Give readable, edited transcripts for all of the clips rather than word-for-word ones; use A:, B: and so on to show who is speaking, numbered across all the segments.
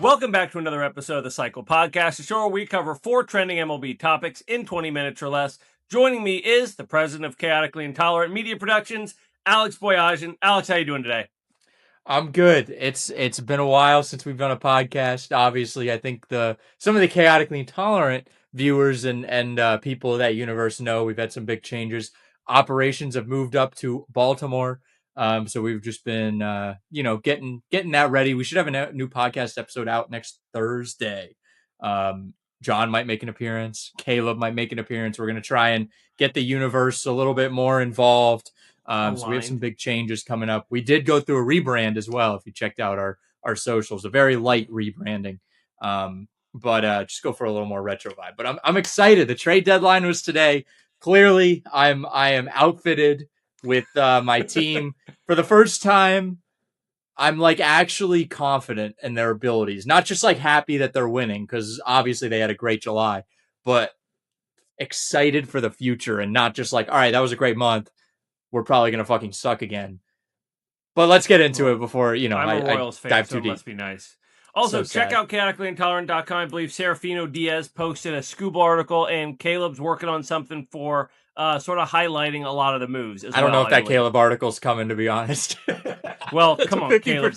A: Welcome back to another episode of the Cycle Podcast, the show where we cover 4 trending MLB topics in 20 minutes or less. Joining me is the president of Chaotically Intolerant Media Productions, Alex Boyajian. Alex, how you doing today?
B: I'm good. It's been a while since we've done a podcast. Obviously, I think some of the Chaotically Intolerant viewers and people of that universe know we've had some big changes. Operations have moved up to Baltimore. So we've just been getting that ready. We should have a new podcast episode out next Thursday. John might make an appearance. Caleb might make an appearance. We're gonna try and get the universe a little bit more involved. So we have some big changes coming up. We did go through a rebrand as well. If you checked out our socials, a very light rebranding, but just go for a little more retro vibe. But I'm excited. The trade deadline was today. Clearly, I am outfitted with my team for the first time. I'm like actually confident in their abilities, not just like happy that they're winning because obviously they had a great July, but excited for the future and not just like, all right, that was a great month. We're probably going to fucking suck again. But let's get into it before,
A: I'm a Royals fan,
B: dive
A: so
B: too
A: it
B: deep.
A: must be nice. Also, check out chaoticallyintolerant.com. I believe Serafino Diaz posted a scuba article, and Caleb's working on something for sort of highlighting a lot of the moves.
B: I don't know if that Caleb article's coming, to be honest.
A: Well, come on, Caleb.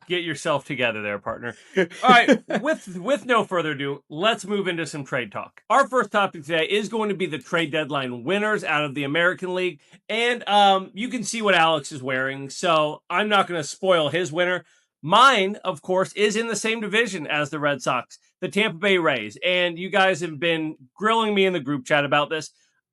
A: Get yourself together there, partner. All right, with no further ado, let's move into some trade talk. Our first topic today is going to be the trade deadline winners out of the American League. And you can see what Alex is wearing, so I'm not going to spoil his winner. Mine, of course, is in the same division as the Red Sox, the Tampa Bay Rays. And you guys have been grilling me in the group chat about this.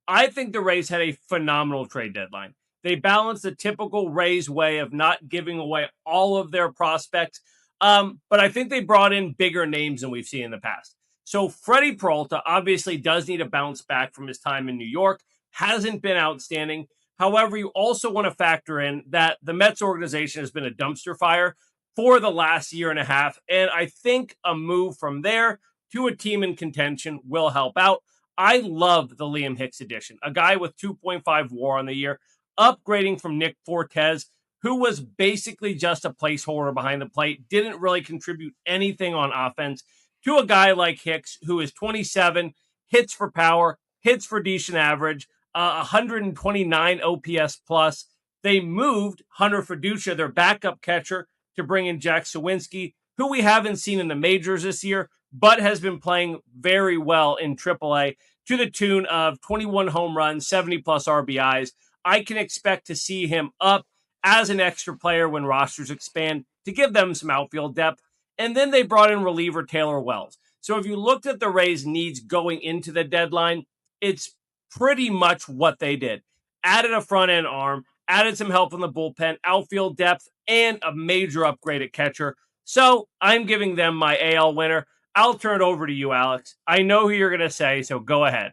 A: I think the Rays had a phenomenal trade deadline. They balanced the typical Rays way of not giving away all of their prospects. But I think they brought in bigger names than we've seen in the past. So Freddie Peralta obviously does need a bounce back from his time in New York. Hasn't been outstanding. However, you also want to factor in that the Mets organization has been a dumpster fire for the last year and a half. And I think a move from there to a team in contention will help out. I love the Liam Hicks edition, a guy with 2.5 WAR on the year, upgrading from Nick Fortes, who was basically just a placeholder behind the plate, didn't really contribute anything on offense, to a guy like Hicks, who is 27, hits for power, hits for decent average, 129 OPS plus. They moved Hunter Fiducia, their backup catcher, to bring in Jack Sawinski, who we haven't seen in the majors this year, but has been playing very well in AAA, to the tune of 21 home runs, 70-plus RBIs. I can expect to see him up as an extra player when rosters expand to give them some outfield depth. And then they brought in reliever Taylor Wells. So if you looked at the Rays' needs going into the deadline, it's pretty much what they did. Added a front-end arm, added some help in the bullpen, outfield depth, and a major upgrade at catcher. So I'm giving them my AL winner. I'll turn it over to you, Alex. I know who you're going to say, so go ahead.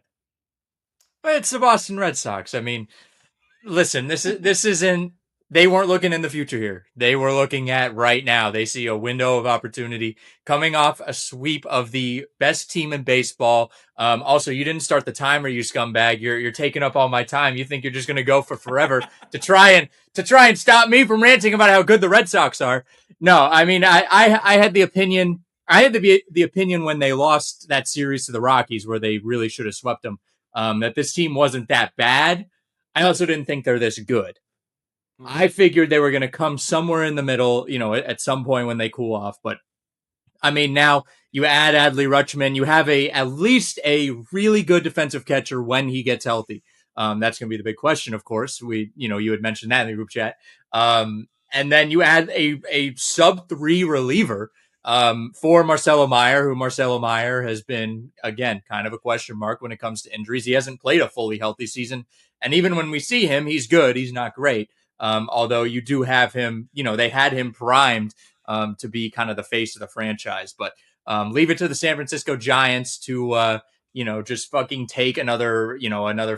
B: It's the Boston Red Sox. I mean, listen, this isn't. They weren't looking in the future here. They were looking at right now. They see a window of opportunity coming off a sweep of the best team in baseball. Also, you didn't start the timer, you scumbag. You're taking up all my time. You think you're just going to go for forever to try and stop me from ranting about how good the Red Sox are. No, I mean, I had the opinion. I had the opinion when they lost that series to the Rockies, where they really should have swept them, that this team wasn't that bad. I also didn't think they're this good. I figured they were going to come somewhere in the middle, at some point when they cool off. But I mean, now you add Adley Rutschman, you have at least a really good defensive catcher when he gets healthy. That's going to be the big question, of course. You had mentioned that in the group chat. And then you add a sub-3 reliever for Marcelo Meyer, who Marcelo Meyer has been, again, kind of a question mark when it comes to injuries. He hasn't played a fully healthy season. And even when we see him, he's good. He's not great. Although you do have him, they had him primed to be kind of the face of the franchise. But leave it to the San Francisco Giants to, just fucking take another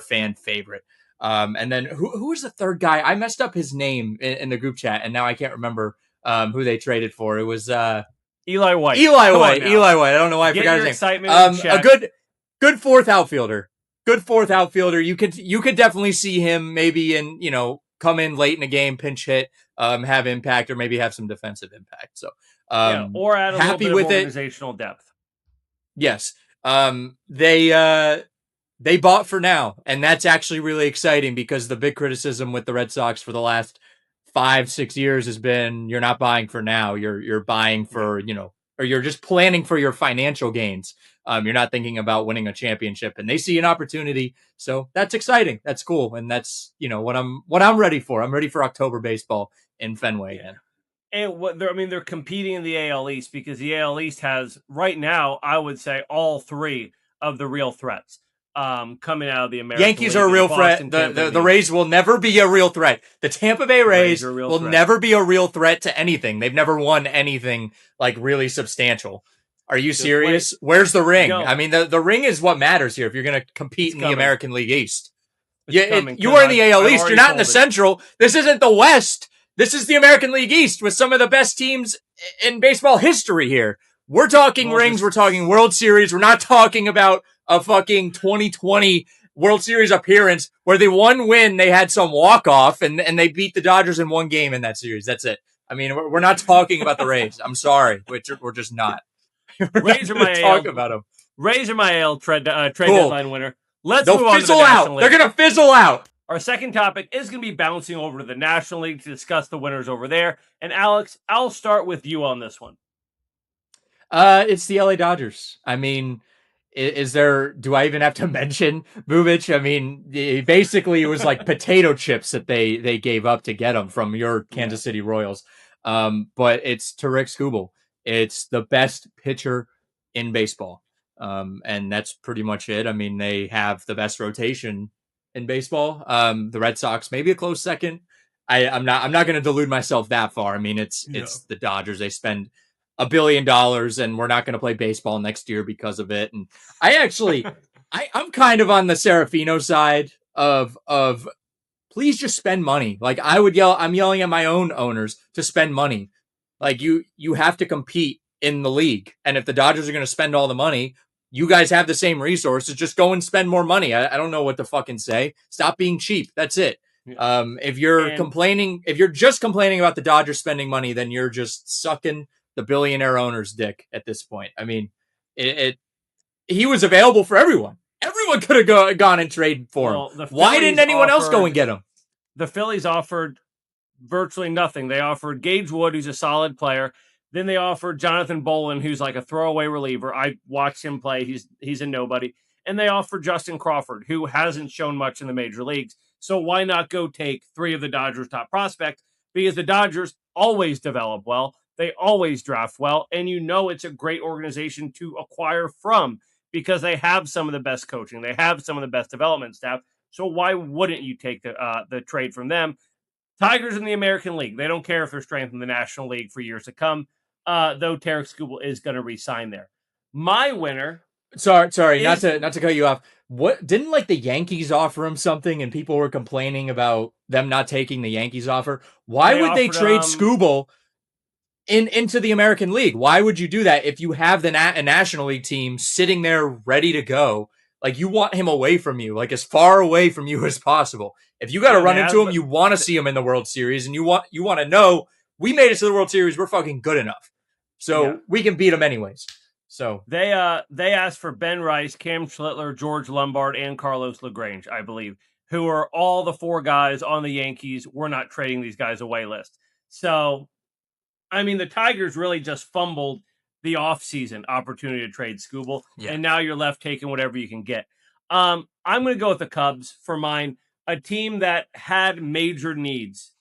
B: fan favorite. And then who was the third guy? I messed up his name in the group chat, and now I can't remember who they traded for. It was
A: Eli White.
B: Eli White. I don't know why I forgot his name. A good fourth outfielder. You could definitely see him maybe come in late in a game, pinch hit, have impact, or maybe have some defensive impact. So
A: Or add a little
B: Happy
A: bit
B: with
A: of
B: it.
A: organizational depth.
B: Yes. They bought for now, and that's actually really exciting because the big criticism with the Red Sox for the last 5-6 years has been you're not buying for now. You're buying for, or you're just planning for your financial gains. You're not thinking about winning a championship, and they see an opportunity. So that's exciting. That's cool. And that's, what I'm ready for. I'm ready for October baseball in Fenway again.
A: And they're competing in the AL East because the AL East has right now, I would say, all three of the real threats coming out of the American
B: Yankees
A: League.
B: are a real
A: Boston,
B: threat. The Rays will never be a real threat. The Tampa Bay Rays will never be a real threat to anything. They've never won anything like really substantial. Are you serious? Where's the ring?
A: No.
B: I mean, the ring is what matters here if you're going to compete in the American League East. You are in the AL East. You're not in the Central. This isn't the West. This is the American League East with some of the best teams in baseball history here. We're talking rings. We're talking World Series. We're not talking about a fucking 2020 World Series appearance where they one win, they had some walk-off, and they beat the Dodgers in one game in that series. That's it. I mean, we're not talking about the Rays. I'm sorry. We're just not.
A: Rays are my
B: talk about them.
A: Rays are my AL trade deadline winner. Let's move on to the
B: National
A: League.
B: They're going to fizzle out.
A: Our second topic is going to be bouncing over to the National League to discuss the winners over there. And Alex, I'll start with you on this one.
B: It's the LA Dodgers. I mean, do I even have to mention Bubic? I mean, basically it was like potato chips that they gave up to get him from your Kansas City Royals. But it's Tarek Skubal. It's the best pitcher in baseball. And that's pretty much it. I mean, they have the best rotation in baseball. The Red Sox, maybe a close second. I'm not going to delude myself that far. I mean, it's the Dodgers. They spend $1 billion and we're not going to play baseball next year because of it. And I'm kind of on the Serafino side of please just spend money. Like I'm yelling at my own owners to spend money. Like you have to compete in the league. And if the Dodgers are going to spend all the money, you guys have the same resources. Just go and spend more money. I don't know what to fucking say. Stop being cheap. That's it. If you're just complaining about the Dodgers spending money, then you're just sucking the billionaire owner's dick at this point. I mean, he was available for everyone. Everyone could have gone and traded for him. Why didn't anyone else go and get him?
A: The Phillies offered virtually nothing. They offered Gage Wood, who's a solid player. Then they offered Jonathan Bolin, who's like a throwaway reliever. I watched him play. He's a nobody. And they offered Justin Crawford, who hasn't shown much in the major leagues. So why not go take three of the Dodgers' top prospects? Because the Dodgers always develop well. They always draft well. And it's a great organization to acquire from because they have some of the best coaching. They have some of the best development staff. So why wouldn't you take the trade from them? Tigers in the American League. They don't care if they're strength in the National League for years to come. Though Tarek Skubal is going to re-sign there. My winner.
B: Sorry, not to cut you off. What didn't the Yankees offer him something, and people were complaining about them not taking the Yankees offer? Why would they trade Skubal into the American League? Why would you do that if you have a National League team sitting there ready to go? Like you want him away from you, like as far away from you as possible. If you got to run into him, you want to see him in the World Series, and you want to know we made it to the World Series. We're fucking good enough, so we can beat them anyways. So
A: they asked for Ben Rice, Cam Schlittler, George Lombard, and Carlos LaGrange, I believe, who are all the four guys on the Yankees. We're not trading these guys away list. So, I mean, the Tigers really just fumbled the offseason opportunity to trade Skubal, and now you're left taking whatever you can get. I'm going to go with the Cubs for mine, a team that had major needs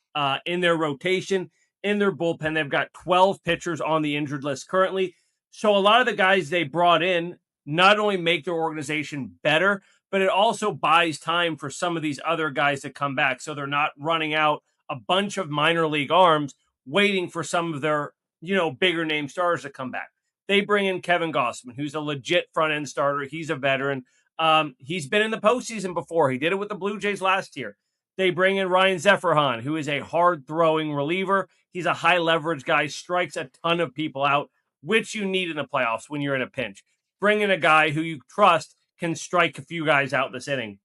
A: in their rotation, in their bullpen. They've got 12 pitchers on the injured list currently. So a lot of the guys they brought in not only make their organization better, but it also buys time for some of these other guys to come back. So they're not running out a bunch of minor league arms waiting for some of their, bigger name stars to come back. They bring in Kevin Gausman, who's a legit front end starter. He's a veteran. He's been in the postseason before. He did it with the Blue Jays last year. They bring in Ryan Zefferhan, who is a hard throwing reliever. He's a high leverage guy, strikes a ton of people out, which you need in the playoffs when you're in a pinch. Bring in a guy who you trust can strike a few guys out this inning.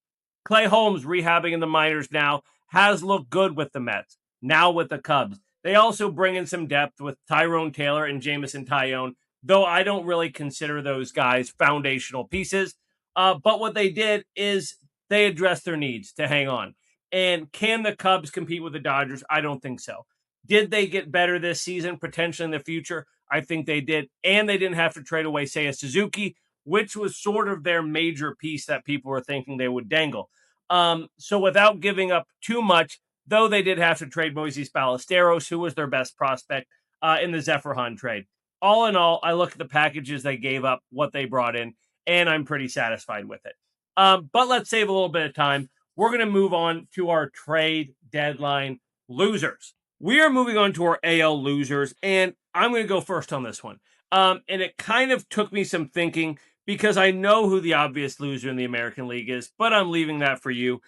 A: Clay Holmes, rehabbing in the minors now, has looked good with the Mets. Now with the Cubs. They also bring in some depth with Tyrone Taylor and Jamison Tyone, though I don't really consider those guys foundational pieces. But what they did is they addressed their needs to hang on. And can the Cubs compete with the Dodgers? I don't think so. Did they get better this season, potentially in the future? I think they did. And they didn't have to trade away Seiya Suzuki, which was sort of their major piece that people were thinking they would dangle. So without giving up too much, though they did have to trade Moises Ballesteros, who was their best prospect in the Zephyrhan trade. All in all, I look at the packages they gave up, what they brought in, and I'm pretty satisfied with it. But let's save a little bit of time. We're going to move on to our trade deadline losers. We are moving on to our AL losers, and I'm going to go first on this one. And it kind of took me some thinking because I know who the obvious loser in the American League is, but I'm leaving that for you.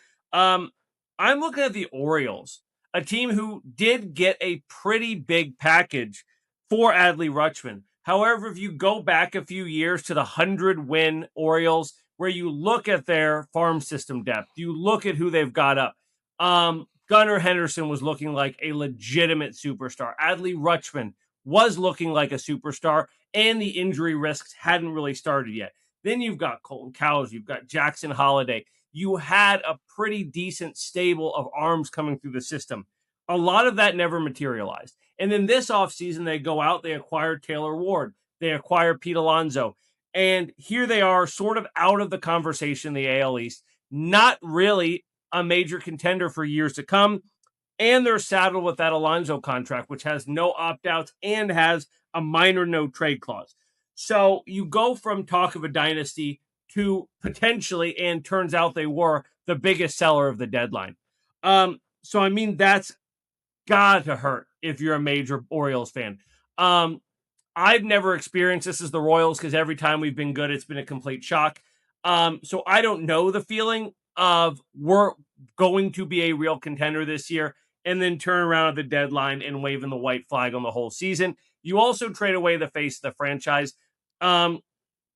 A: I'm looking at the Orioles, a team who did get a pretty big package for Adley Rutschman. However, if you go back a few years to the 100-win Orioles, where you look at their farm system depth, you look at who they've got up. Gunnar Henderson was looking like a legitimate superstar. Adley Rutschman was looking like a superstar, and the injury risks hadn't really started yet. Then you've got Colton Cowles, you've got Jackson Holliday. You had a pretty decent stable of arms coming through the system. A lot of that never materialized. And then this offseason, they go out, they acquire Taylor Ward, they acquire Pete Alonso. And here they are, sort of out of the conversation in the AL East, not really a major contender for years to come. And they're saddled with that Alonso contract, which has no opt-outs and has a minor no trade clause. So you go from talk of a dynasty to potentially, and turns out they were, the biggest seller of the deadline. So, I mean, that's got to hurt if you're a major Orioles fan. I've never experienced this as the Royals because every time we've been good, it's been a complete shock. So I don't know the feeling of we're going to be a real contender this year and then turn around at the deadline and waving the white flag on the whole season. You also trade away the face of the franchise.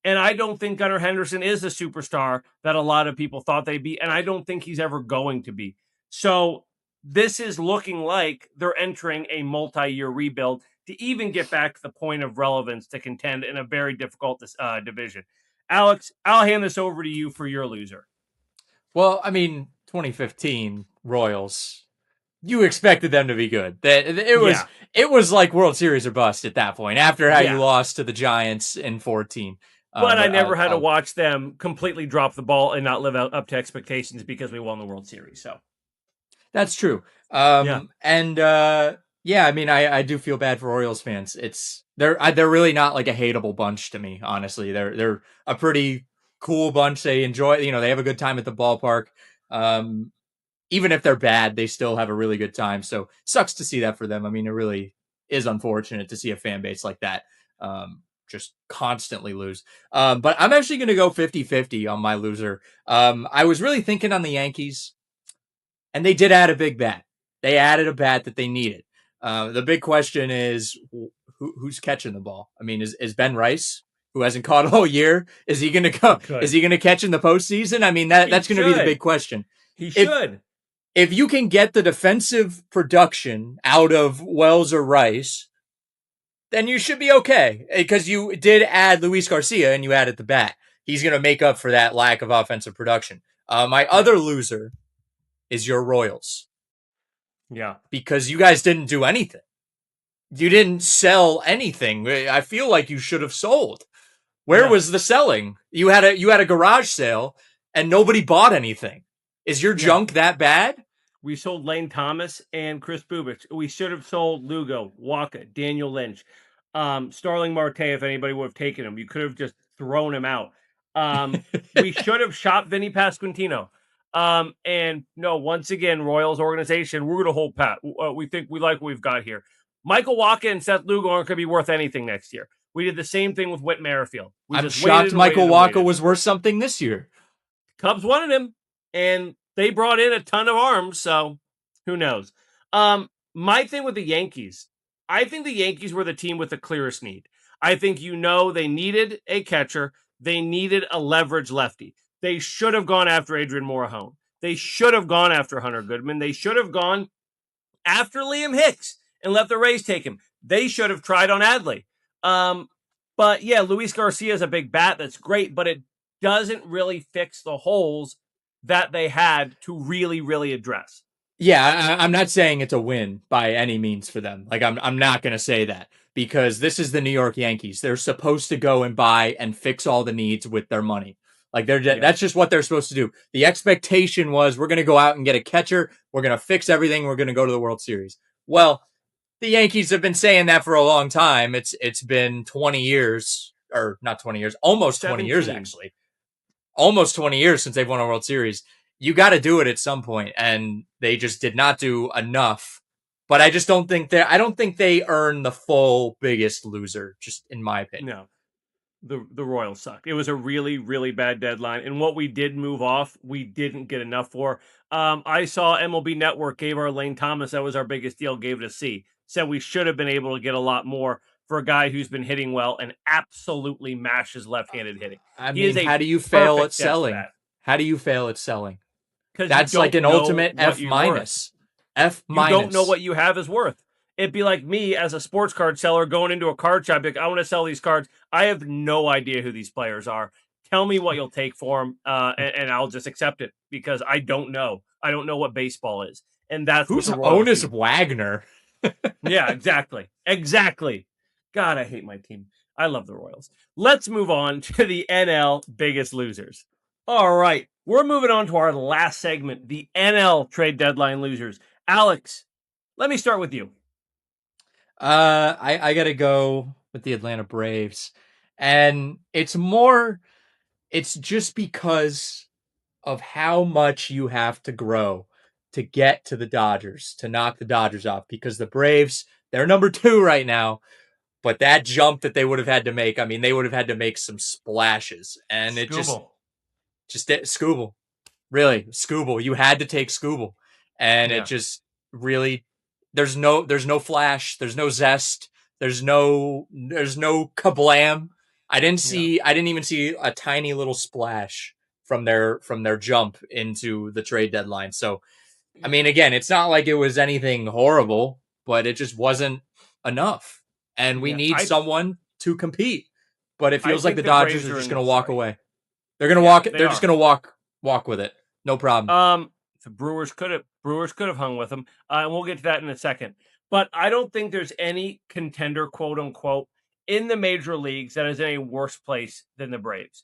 A: And I don't think Gunnar Henderson is the superstar that a lot of people thought they'd be, and I don't think he's ever going to be. So this is looking like they're entering a multi-year rebuild to even get back to the point of relevance to contend in a very difficult division. Alex, I'll hand this over to you for your loser.
B: Well, I mean, 2015 Royals, you expected them to be good. It was like World Series or bust at that point after how you lost to the Giants in 14.
A: But I never had to watch them completely drop the ball and not live up to expectations because we won the World Series. So
B: that's true. I mean, I do feel bad for Orioles fans. They're really not like a hateable bunch to me, honestly. They're a pretty cool bunch. They enjoy, they have a good time at the ballpark. Even if they're bad, they still have a really good time. So sucks to see that for them. I mean, it really is unfortunate to see a fan base like that just constantly lose. But I'm actually going to go 50-50 on my loser. I was really thinking on the Yankees, and they did add a big bat. They added a bat that they needed. The big question is who's catching the ball? I mean, is Ben Rice, who hasn't caught all year, is he going to go? Is he going to catch in the postseason? I mean, that's going to be the big question.
A: He should.
B: If you can get the defensive production out of Wells or Rice, then you should be okay, because you did add Luis Garcia and you added the bat. He's going to make up for that lack of offensive production. My other loser is your Royals.
A: Yeah. Because
B: you guys didn't do anything. You didn't sell anything. I feel like you should have sold. Where was the selling? You had a garage sale and nobody bought anything. Is your junk that bad?
A: We sold Lane Thomas and Chris Bubich. We should have sold Lugo, Waka, Daniel Lynch, Starling Marte if anybody would have taken him. You could have just thrown him out. We should have shopped Vinny Pasquantino. And no, once again, Royals organization, we're going to hold pat. We think we like what we've got here. Michael Waka and Seth Lugo aren't going to be worth anything next year. We did the same thing with Whit Merrifield.
B: I'm shocked Michael Waka was worth something this year.
A: Cubs wanted him, and they brought in a ton of arms, so who knows? My thing with the Yankees, I think the Yankees were the team with the clearest need. I think they needed a catcher. They needed a leverage lefty. They should have gone after Adrian Morejon. They should have gone after Hunter Goodman. They should have gone after Liam Hicks and let the Rays take him. They should have tried on Adley. But yeah, Luis Garcia is a big bat. That's great, but it doesn't really fix the holes that they had to really, really address.
B: Yeah, I'm not saying it's a win by any means for them. Like I'm not going to say that because this is the New York Yankees. They're supposed to go and buy and fix all the needs with their money. Like that's just what they're supposed to do. The expectation was we're going to go out and get a catcher. We're going to fix everything. We're going to go to the World Series. Well, the Yankees have been saying that for a long time. It's been 20 years or not 20 years, almost 20 years actually. Almost 20 years since they've won a World Series. You got to do it at some point, and they just did not do enough. But I just don't think I don't think they earn the full biggest loser, just in my opinion.
A: No. The Royals suck. It was a really, really bad deadline. And what we did move off, we didn't get enough for. I saw MLB Network gave our Lane Thomas, that was our biggest deal, gave it a C. Said we should have been able to get a lot more for a guy who's been hitting well and absolutely mashes left-handed hitting.
B: I mean, how do you fail at selling? How do you fail at selling? That's like an ultimate F minus. F minus.
A: You don't know what you have is worth. It'd be like me as a sports card seller going into a card shop. Like, I want to sell these cards. I have no idea who these players are. Tell me what you'll take for them, and I'll just accept it because I don't know. I don't know what baseball is, and that's
B: who's Honus Wagner.
A: Yeah, exactly. God, I hate my team. I love the Royals. Let's move on to the NL biggest losers. All right, we're moving on to our last segment, the NL trade deadline losers. Alex, let me start with you.
B: I gotta go with the Atlanta Braves, and it's just because of how much you have to grow to get to the Dodgers, to knock the Dodgers off, because the Braves, they're number 2 right now, but that jump that they would have had to make, I mean, they would have had to make some splashes, and it just Scooble, really, Scooble, you had to take Scooble, and it just really, there's no flash, there's no zest, there's no kablam. I didn't even see a tiny little splash from their jump into the trade deadline. So, I mean, again, it's not like it was anything horrible, but it just wasn't enough. And we need someone to compete. But it feels like the Dodgers are just going to walk away. They're going to walk. They're just going to walk with it. No problem.
A: The Brewers could have hung with them. And we'll get to that in a second. But I don't think there's any contender, quote unquote, in the major leagues that is in a worse place than the Braves.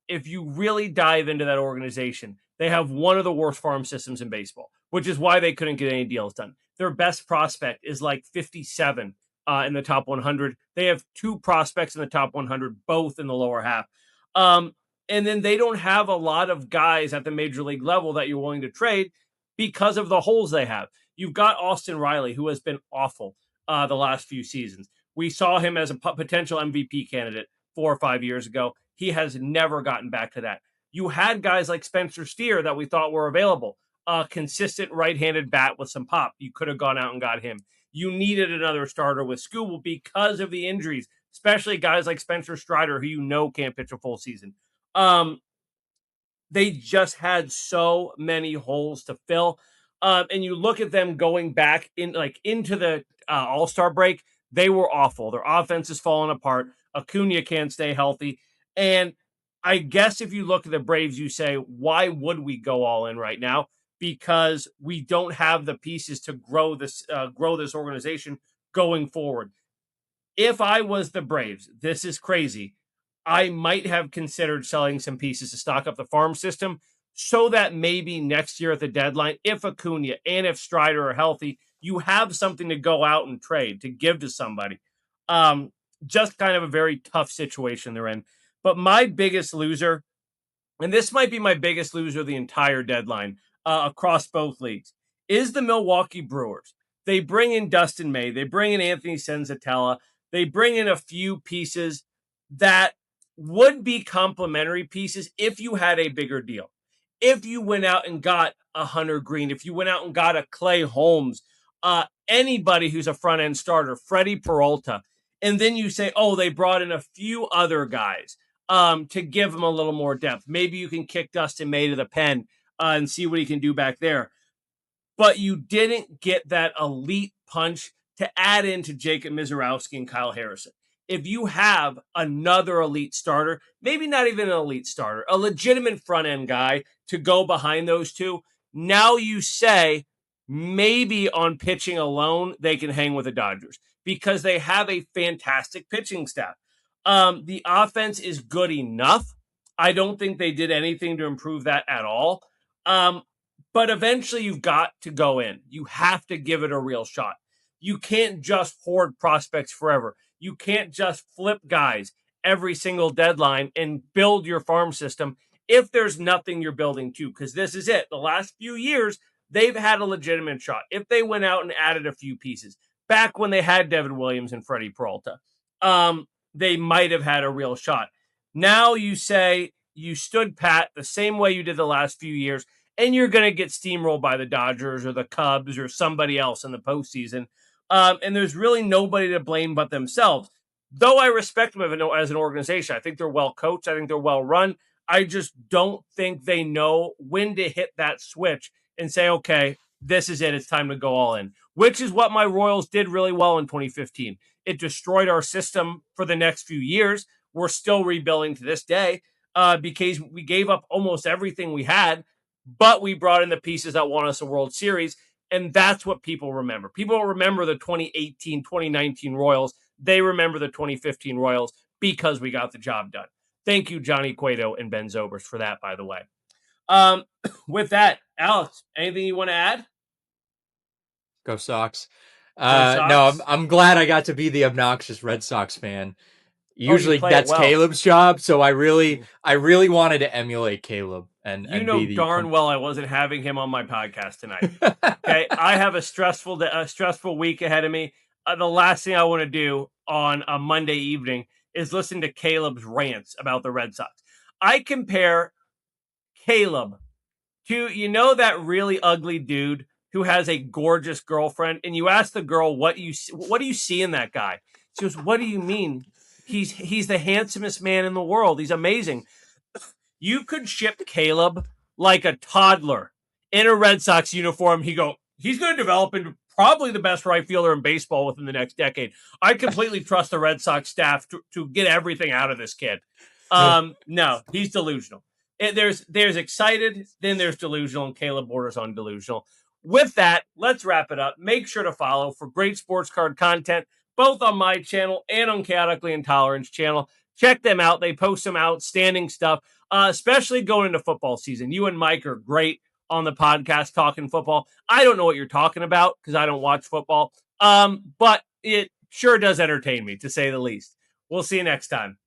A: If you really dive into that organization, they have one of the worst farm systems in baseball, which is why they couldn't get any deals done. Their best prospect is like 57 in the top 100. They have 2 prospects in the top 100, both in the lower half. And then they don't have a lot of guys at the major league level that you're willing to trade because of the holes they have. You've got Austin Riley, who has been awful the last few seasons. We saw him as a potential MVP candidate 4 or 5 years ago. He has never gotten back to that. You had guys like Spencer Steer that we thought were available. A consistent right-handed bat with some pop. You could have gone out and got him. You needed another starter with Scooble because of the injuries, especially guys like Spencer Strider, who you know can't pitch a full season. They just had so many holes to fill. And you look at them going back into the All-Star break, they were awful. Their offense is falling apart. Acuna can't stay healthy. And I guess if you look at the Braves, you say, why would we go all in right now? Because we don't have the pieces to grow this organization going forward. If I was the Braves, this is crazy, I might have considered selling some pieces to stock up the farm system so that maybe next year at the deadline, if Acuna and if Strider are healthy, you have something to go out and trade, to give to somebody. Just kind of a very tough situation they're in. But my biggest loser, and this might be my biggest loser of the entire deadline across both leagues, is the Milwaukee Brewers. They bring in Dustin May. They bring in Anthony Senzatella. They bring in a few pieces that would be complementary pieces if you had a bigger deal. If you went out and got a Hunter Green, if you went out and got a Clay Holmes, anybody who's a front-end starter, Freddie Peralta, and then you say, oh, they brought in a few other guys to give them a little more depth. Maybe you can kick Dustin May to the pen and see what he can do back there. But you didn't get that elite punch to add into Jacob Mizorowski and Kyle Harrison. If you have another elite starter, maybe not even an elite starter, a legitimate front end guy to go behind those two, now you say maybe on pitching alone, they can hang with the Dodgers because they have a fantastic pitching staff. The offense is good enough. I don't think they did anything to improve that at all. But eventually you've got to go in. You have to give it a real shot. You can't just hoard prospects forever. You can't just flip guys every single deadline and build your farm system if there's nothing you're building to, because this is it. The last few years, they've had a legitimate shot. If they went out and added a few pieces, back when they had Devin Williams and Freddie Peralta, they might have had a real shot. Now you say you stood pat the same way you did the last few years, and you're going to get steamrolled by the Dodgers or the Cubs or somebody else in the postseason. And there's really nobody to blame but themselves. Though I respect them as an organization, I think they're well coached. I think they're well run. I just don't think they know when to hit that switch and say, okay, this is it. It's time to go all in, which is what my Royals did really well in 2015. It destroyed our system for the next few years. We're still rebuilding to this day because we gave up almost everything we had, but we brought in the pieces that won us a World Series. And that's what people remember. People don't remember the 2018, 2019 Royals. They remember the 2015 Royals because we got the job done. Thank you, Johnny Cueto and Ben Zobrist, for that, by the way. With that, Alex, anything you want to add?
B: Go Sox. No, I'm glad I got to be the obnoxious Red Sox fan. Usually that's well. Caleb's job, so I really wanted to emulate Caleb. And
A: know darn well I wasn't having him on my podcast tonight. Okay, I have a stressful week ahead of me. The last thing I want to do on a Monday evening is listen to Caleb's rants about the Red Sox. I compare Caleb to, that really ugly dude who has a gorgeous girlfriend, and you ask the girl, what do you see in that guy? She goes, what do you mean? He's the handsomest man in the world. He's amazing. You could ship Caleb like a toddler in a Red Sox uniform. He's going to develop into probably the best right fielder in baseball within the next decade. I completely trust the Red Sox staff to get everything out of this kid. No, he's delusional. There's excited, then there's delusional, and Caleb borders on delusional. With that, let's wrap it up. Make sure to follow for great sports card content, both on my channel and on Chaotically Intolerant's channel. Check them out. They post some outstanding stuff, especially going into football season. You and Mike are great on the podcast talking football. I don't know what you're talking about because I don't watch football, but it sure does entertain me, to say the least. We'll see you next time.